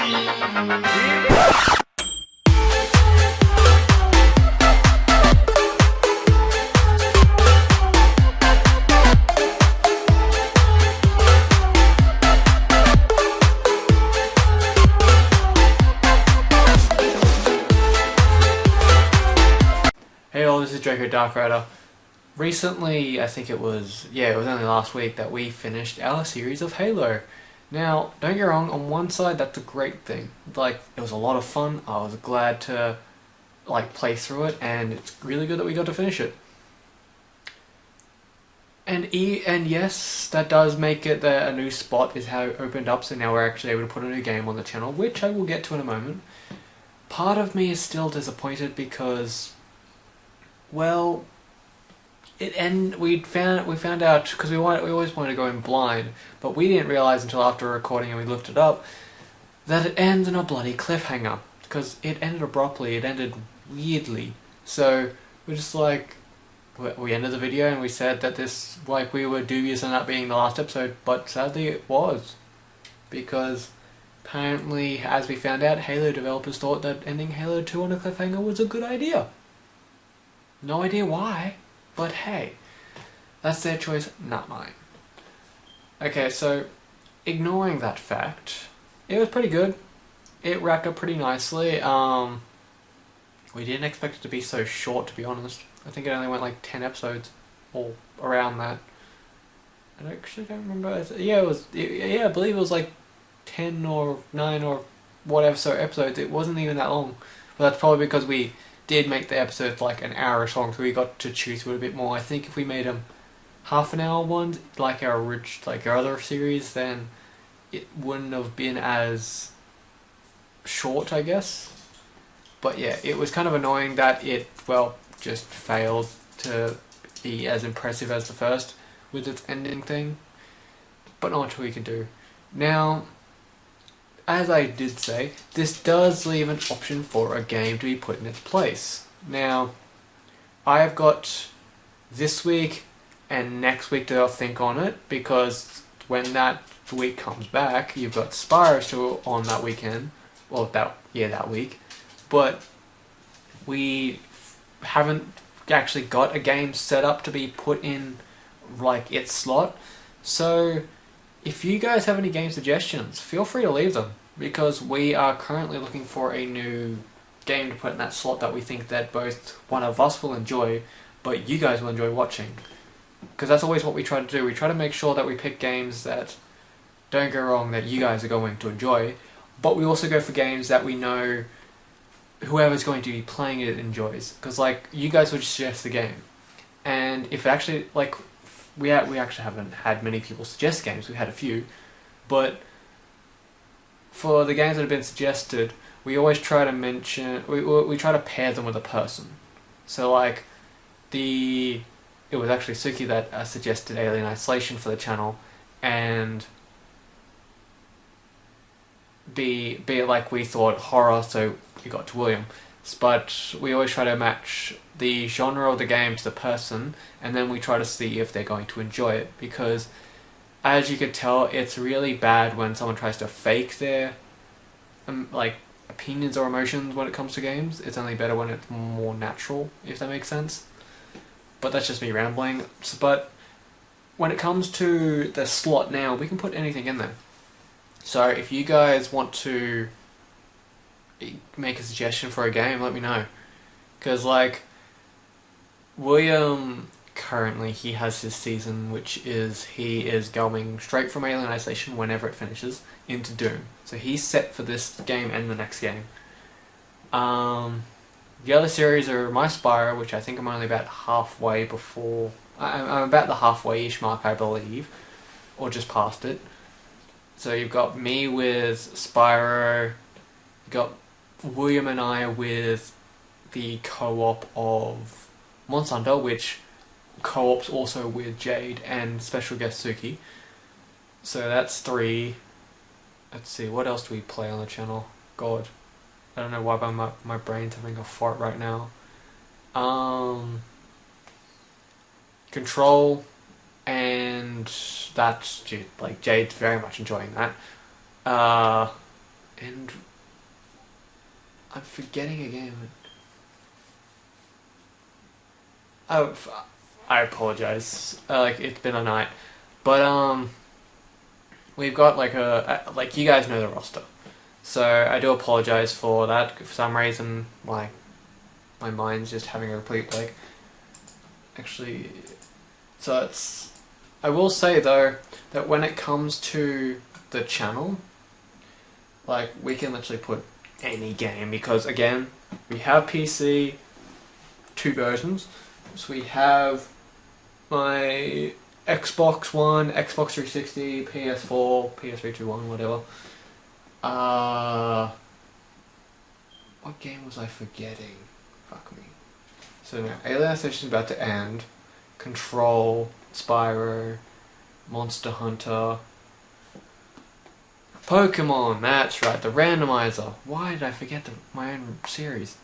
Hey all, this is Draco Dark Rider. Recently, I think it was only last week that we finished our series of Halo. Now, don't get me wrong, on one side that's a great thing. Like, it was a lot of fun, I was glad to play through it, and it's really good that we got to finish it. And yes, that does make it that a new spot is how it opened up, so now we're actually able to put a new game on the channel, which I will get to in a moment. Part of me is still disappointed because, well, we found out, because we always wanted to go in blind, but we didn't realise until after recording and we looked it up that it ends in a bloody cliffhanger, because it ended abruptly, it ended weirdly. So we're just like, we ended the video and we said that this, we were dubious on that being the last episode, but sadly it was, because apparently, as we found out, Halo developers thought that ending Halo 2 on a cliffhanger was a good idea. No idea why, but hey, that's their choice, not mine. Okay, so ignoring that fact, it was pretty good. It wrapped up pretty nicely. We didn't expect it to be so short, to be honest. I think it only went like 10 episodes, or around that. I actually don't remember. Yeah, I believe it was like 10 or 9 or whatever so episodes. It wasn't even that long, but that's probably because we did make the episodes like an hour-ish long, so we got to choose through it a bit more. I think if we made them half an hour ones, like our other series, then it wouldn't have been as short, I guess. But yeah, it was kind of annoying that it, just failed to be as impressive as the first with its ending thing. But not much we can do. Now, as I did say, this does leave an option for a game to be put in its place. Now, I have got this week and next week to think on it, because when that week comes back, you've got Spyro still on that weekend. Well, that week. But we haven't actually got a game set up to be put in, its slot. So, if you guys have any game suggestions, feel free to leave them, because we are currently looking for a new game to put in that slot that we think that both one of us will enjoy, but you guys will enjoy watching. Because that's always what we try to do. We try to make sure that we pick games that, don't get wrong, that you guys are going to enjoy, but we also go for games that we know whoever's going to be playing it enjoys. Because, you guys would suggest the game. And if actually, we actually haven't had many people suggest games, we've had a few, but for the games that have been suggested, we always try to mention, we try to pair them with a person. So it was actually Suki that suggested Alien Isolation for the channel, and be it like we thought horror, so we got to William. But we always try to match the genre of the game to the person, and then we try to see if they're going to enjoy it, because as you can tell, it's really bad when someone tries to fake their opinions or emotions when it comes to games. It's only better when it's more natural, if that makes sense. But that's just me rambling. But when it comes to the slot now, we can put anything in there. So if you guys want to make a suggestion for a game, let me know. Because William, currently he has his season, which is he is going straight from Alien Isolation whenever it finishes into Doom. So he's set for this game and the next game. The other series are my Spyro, which I think I'm only about halfway before. I'm about the halfway-ish mark, I believe, or just past it. So you've got me with Spyro, you've got William and I with the co-op of Monster Hunter, which co-ops also with Jade and special guest Suki. So that's 3. Let's see, what else do we play on the channel? God, I don't know why, but my brain's having a fart right now. Control, and that's Jade's very much enjoying that. And I'm forgetting a game. Oh, I apologize. Like, it's been a night. But, we've got like like, you guys know the roster. So I do apologize for that. For some reason, my mind's just having a complete blank. Actually, so it's... I will say though, that when it comes to the channel, like, we can literally put any game, because again, we have PC, 2 versions. So we have my Xbox One, Xbox 360, PS4, PS321, whatever. What game was I forgetting? Fuck me. So now, Alien Isolation is about to end. Control, Spyro, Monster Hunter, Pokemon, that's right, the randomizer. Why did I forget my own series?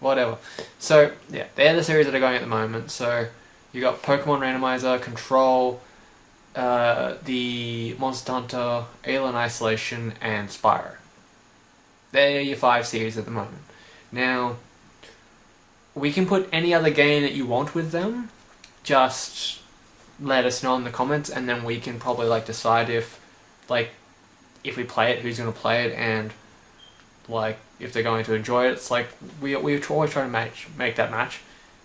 Whatever. So, yeah, they're the series that are going at the moment. So, you got Pokemon Randomizer, Control, the Monster Hunter, Alien Isolation, and Spyro. They're your 5 series at the moment. Now, we can put any other game that you want with them. Just let us know in the comments, and then we can probably like decide if we play it, who's going to play it, and like if they're going to enjoy it. It's like we always try to make that match.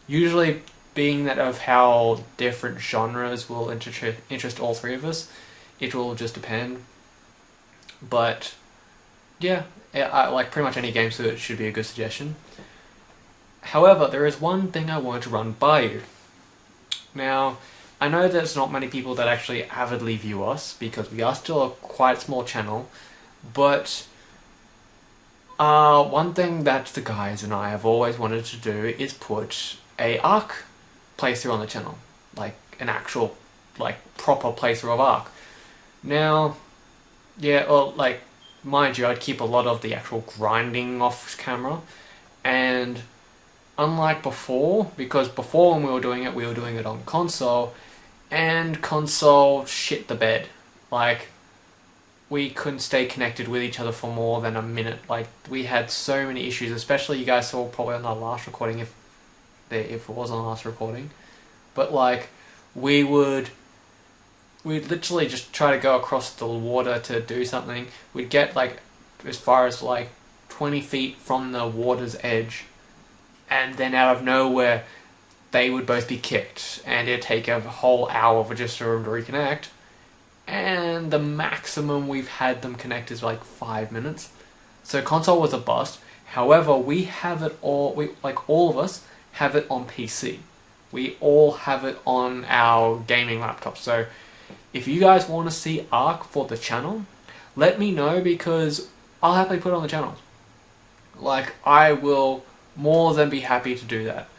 Usually, being that of how different genres will interest all 3 of us, it will just depend. But yeah, like pretty much any game so it should be a good suggestion. However, there is one thing I want to run by you. Now, I know there's not many people that actually avidly view us, because we are still a quite small channel, but one thing that the guys and I have always wanted to do is put a Ark playthrough on the channel. Like, an actual, like, proper playthrough of Ark. Now, yeah, well, like, mind you, I'd keep a lot of the actual grinding off camera, and unlike before, because before when we were doing it on console, and console shit the bed. Like, we couldn't stay connected with each other for more than a minute. Like, we had so many issues, especially you guys saw probably on the last recording, if it was on the last recording. But like, we'd literally just try to go across the water to do something. We'd get like as far as like 20 feet from the water's edge, and then out of nowhere they would both be kicked, and it'd take a whole hour for just for them to reconnect. And the maximum we've had them connect is like 5 minutes. So console was a bust. However, we have it all, all of us have it on PC. We all have it on our gaming laptops. So if you guys want to see Ark for the channel, let me know, because I'll happily put it on the channel. Like, I will more than be happy to do that.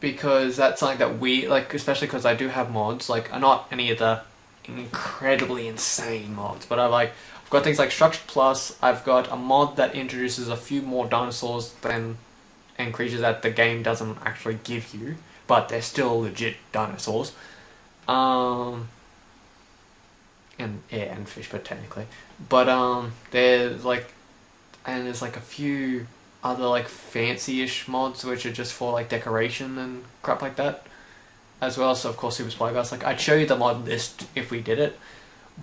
Because that's something that we, like, especially because I do have mods, like, not any of the incredibly insane mods, but I've got things like Structured Plus. I've got a mod that introduces a few more dinosaurs and creatures that the game doesn't actually give you, but they're still legit dinosaurs. And fish, but technically. But there's like a few other like fancy-ish mods which are just for like decoration and crap like that as well. So of course Super Spy Guys, like, I'd show you the mod list if we did it,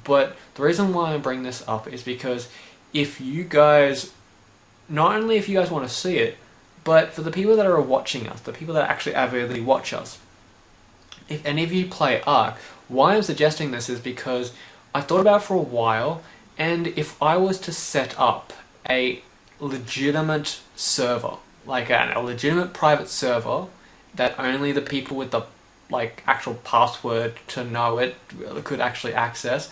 but the reason why I bring this up is because if you guys, not only if you guys want to see it, but for the people that are watching us, the people that actually avidly watch us, if any of you play Ark, why I'm suggesting this is because I thought about it for a while, and if I was to set up a legitimate server, like a legitimate private server that only the people with the like actual password to know it could actually access,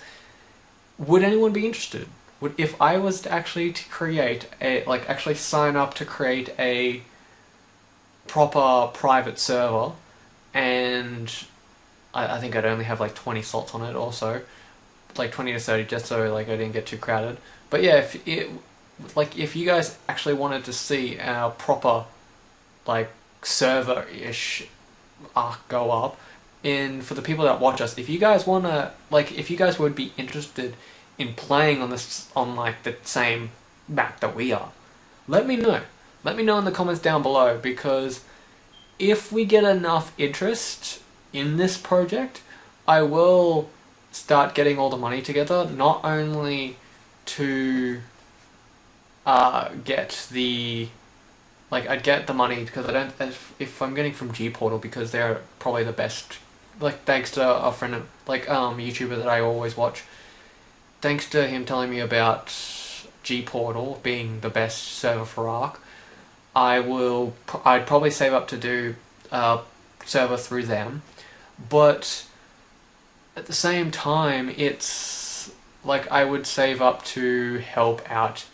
would anyone be interested? If I was to actually create a, like, actually sign up to create a proper private server, and I think I'd only have like 20 slots on it, also like 20 to 30, just so like I didn't get too crowded. But yeah, if you guys actually wanted to see our proper like server-ish Ark go up, for the people that watch us, if you guys wanna, like, if you guys would be interested in playing on this, on like the same map that we are, let me know. Let me know in the comments down below, because if we get enough interest in this project, I will start getting all the money together, not only to get the, like, I'd get the money because I don't, if I'm getting from G Portal, because they're probably the best, like, thanks to a friend of, like, YouTuber that I always watch, thanks to him telling me about G Portal being the best server for Ark, I'd probably save up to do a server through them, but at the same time, it's like I would save up to help out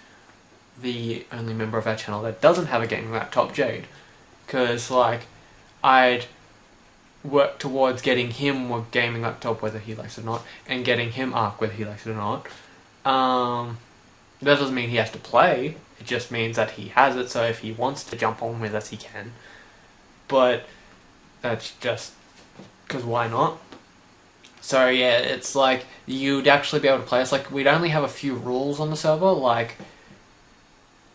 the only member of our channel that doesn't have a gaming laptop, Jade, because like I'd work towards getting him a gaming laptop whether he likes it or not, and getting him Ark whether he likes it or not. That doesn't mean he has to play, it just means that he has it, so if he wants to jump on with us he can, but that's just because why not? So yeah, it's like you'd actually be able to play us. Like, we'd only have a few rules on the server, like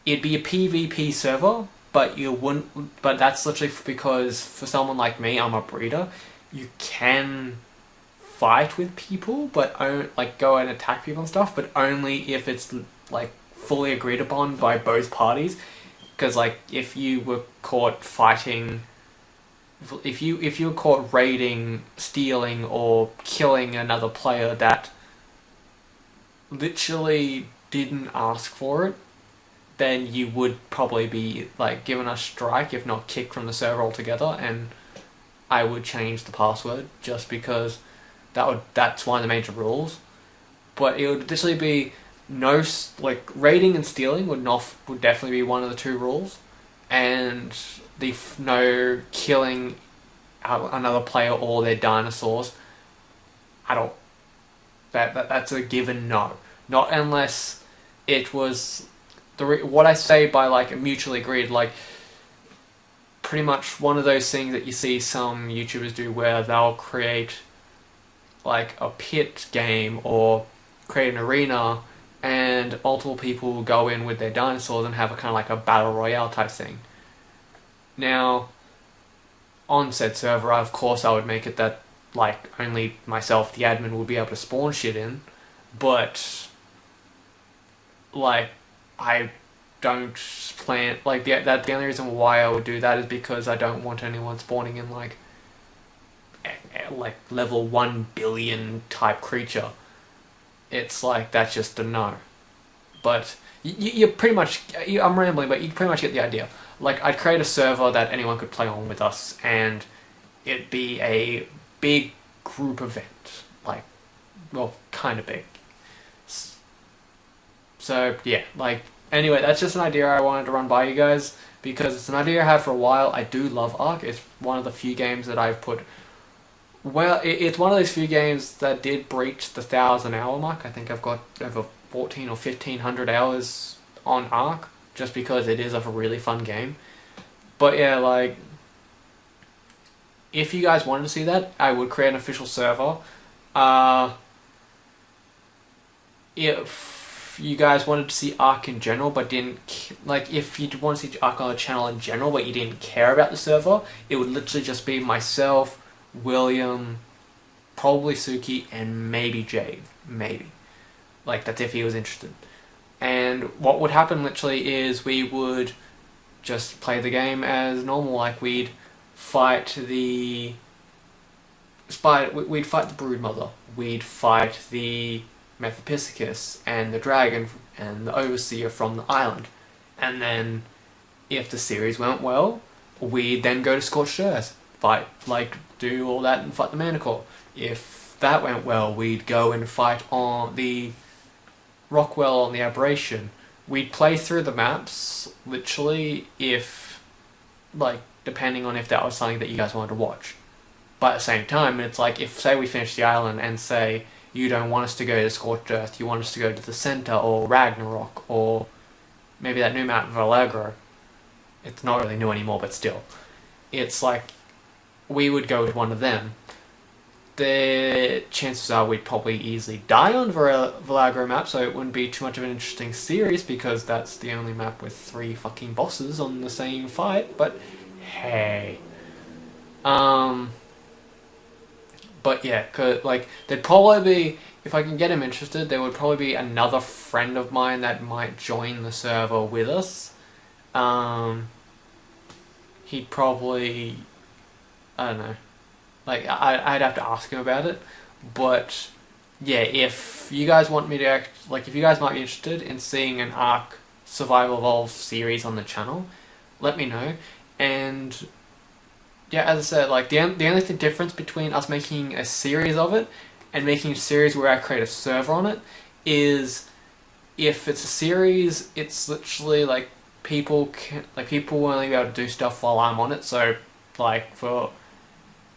it'd be a PvP server, but you wouldn't, but that's literally because for someone like me, I'm a breeder, you can fight with people, but like go and attack people and stuff, but only if it's like fully agreed upon by both parties. Because like if you were caught fighting, if you were caught raiding, stealing, or killing another player that literally didn't ask for it, then you would probably be like given a strike, if not kicked from the server altogether, and I would change the password just because that's one of the major rules. But it would literally be no, like, raiding and stealing would definitely be one of the two rules, and the no killing another player or their dinosaurs. I don't. That's a given no. Not unless it was what I say by like mutually agreed, like pretty much one of those things that you see some YouTubers do where they'll create like a pit game or create an arena and multiple people will go in with their dinosaurs and have a kind of like a battle royale type thing. Now, on said server, of course I would make it that like only myself, the admin, will be able to spawn shit in, but like I don't plan, like the only reason why I would do that is because I don't want anyone spawning in like level 1 billion type creature. It's like, that's just a no. But you pretty much, I'm rambling, but you pretty much get the idea. Like, I'd create a server that anyone could play on with us, and it'd be a big group event. Like, well, kind of big. So, yeah, like, anyway, that's just an idea I wanted to run by you guys, because it's an idea I had for a while. I do love Ark. It's one of the few games that I've put, well, it's one of those few games that did breach the 1,000-hour mark. I think I've got over 14 or 1,500 hours on Ark, just because it is a really fun game. But yeah, like, if you guys wanted to see that, I would create an official server. If you guys wanted to see Ark in general, but didn't, like, if you want to see Ark on the channel in general, but you didn't care about the server, it would literally just be myself, William, probably Suki, and maybe Jade. Maybe. Like, that's if he was interested. And what would happen literally is we would just play the game as normal. Like, we'd fight the Broodmother, we'd fight the Mephipiscus and the dragon and the Overseer from the island. And then, if the series went well, we'd then go to Scorched Earth, fight, like, do all that and fight the Manticore. If that went well, we'd go and fight on the Rockwell on the Aberration. We'd play through the maps, literally, if, like, depending on if that was something that you guys wanted to watch. But at the same time, it's like, if, say, we finish the island and say, you don't want us to go to Scorched Earth, you want us to go to the Center, or Ragnarok, or maybe that new map, Valagro. It's not really new anymore, but still. It's like, we would go with one of them. the chances are we'd probably easily die on Valagro map, so it wouldn't be too much of an interesting series because that's the only map with 3 fucking bosses on the same fight, but hey. But yeah, cause, like, there'd probably be, if I can get him interested, there would probably be another friend of mine that might join the server with us. He'd probably, I don't know, like, I'd have to ask him about it, but yeah, if you guys want me to act, like, if you guys might be interested in seeing an Ark Survival Evolved series on the channel, let me know. And yeah, as I said, like, the only difference between us making a series of it and making a series where I create a server on it is, if it's a series, it's literally like people will only be able to do stuff while I'm on it. So like for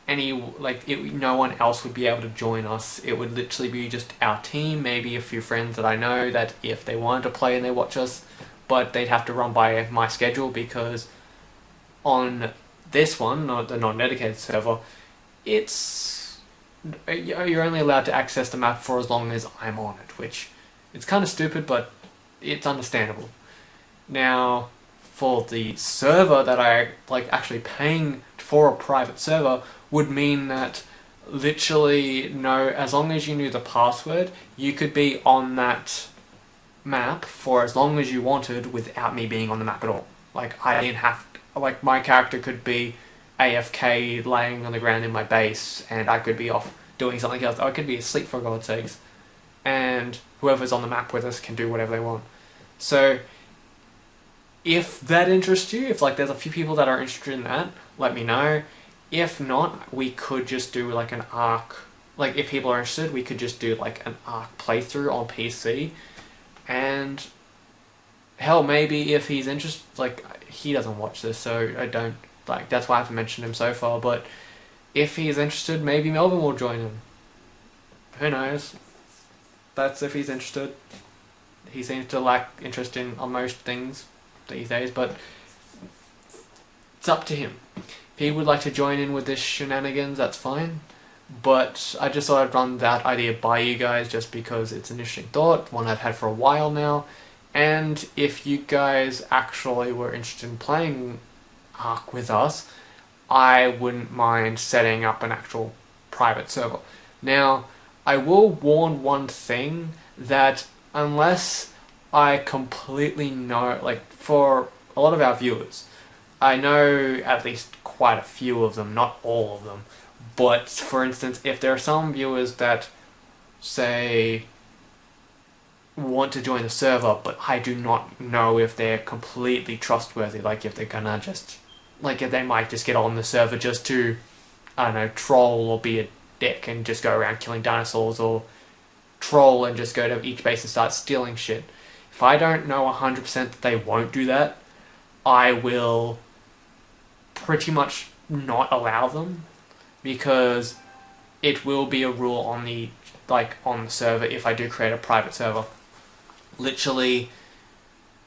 no one else would be able to join us. It would literally be just our team, maybe a few friends that I know that if they wanted to play and they watch us, but they'd have to run by my schedule because on this one, the non-dedicated server, you're only allowed to access the map for as long as I'm on it, which it's kind of stupid, but it's understandable. Now, for the server that I actually paying for a private server would mean that literally as long as you knew the password, you could be on that map for as long as you wanted without me being on the map at all. Like, I didn't have to, like, my character could be AFK laying on the ground in my base and I could be off doing something else. I could be asleep, for God's sakes, and whoever's on the map with us can do whatever they want. So if that interests you, if there's a few people that are interested in that, let me know. If not, we could just do like an Ark, like, if people are interested, we could just do like an Ark playthrough on PC. And hell, maybe if he's interested, like, he doesn't watch this, so I don't, like, that's why I haven't mentioned him so far, but if he's interested, maybe Melvin will join him. Who knows? That's if he's interested. He seems to lack interest in most things these days, but it's up to him. If he would like to join in with this shenanigans, that's fine. But I just thought I'd run that idea by you guys just because it's an interesting thought, one I've had for a while now. And if you guys actually were interested in playing Ark with us, I wouldn't mind setting up an actual private server. Now, I will warn one thing, that unless I completely know, like, for a lot of our viewers, I know at least quite a few of them, not all of them, but for instance, if there are some viewers that say want to join the server, but I do not know if they're completely trustworthy, like if they're gonna just, like, if they might just get on the server just to, I don't know, troll or be a dick and just go around killing dinosaurs, or troll and just go to each base and start stealing shit. If I don't know 100% that they won't do that, I will pretty much not allow them, because it will be a rule on the server if I do create a private server. Literally,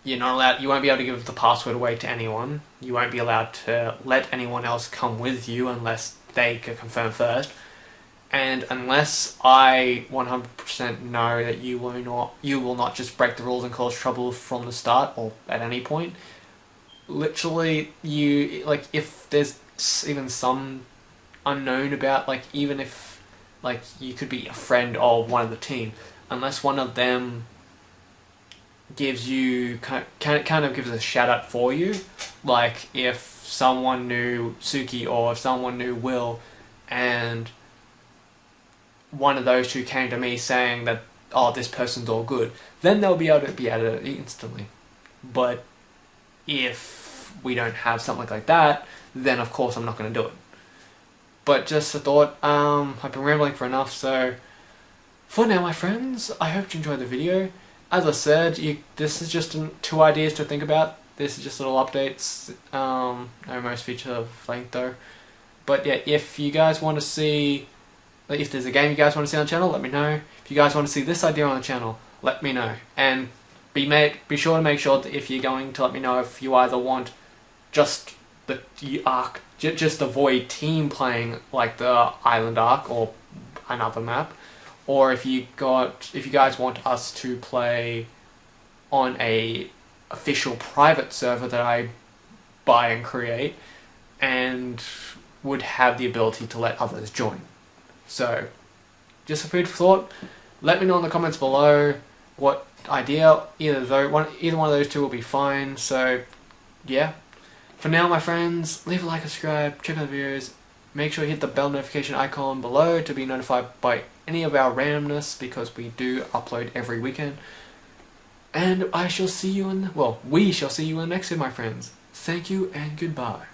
you're not allowed, you won't be able to give the password away to anyone. You won't be allowed to let anyone else come with you unless they can confirm first. And unless I 100% know that you will not just break the rules and cause trouble from the start or at any point, literally, if there's even some unknown about, even if, you could be a friend of one of the team, unless one of them gives you, kind of gives a shout out for you, like if someone knew Suki or if someone knew Will, and one of those two came to me saying that, oh, this person's all good, then they'll be able to add it instantly. But if we don't have something like that, then of course I'm not going to do it. But just a thought, I've been rambling for enough, so for now, my friends, I hope you enjoyed the video. As I said, this is just 2 ideas to think about. This is just little updates. No most feature length though. But yeah, if you guys want to see, if there's a game you guys want to see on the channel, let me know. If you guys want to see this idea on the channel, let me know. And be sure to make sure that if you're going to let me know if you either want just the Ark, just the Void team playing like the Island Ark, or another map, or if you guys want us to play on a official private server that I buy and create, and would have the ability to let others join. So, just a food for thought. Let me know in the comments below what idea. Either one of those two will be fine. So, yeah. For now, my friends, leave a like, subscribe, check out the videos. Make sure you hit the bell notification icon below to be notified by any of our randomness, because we do upload every weekend. And I shall see you we shall see you in the next video, my friends. Thank you and goodbye.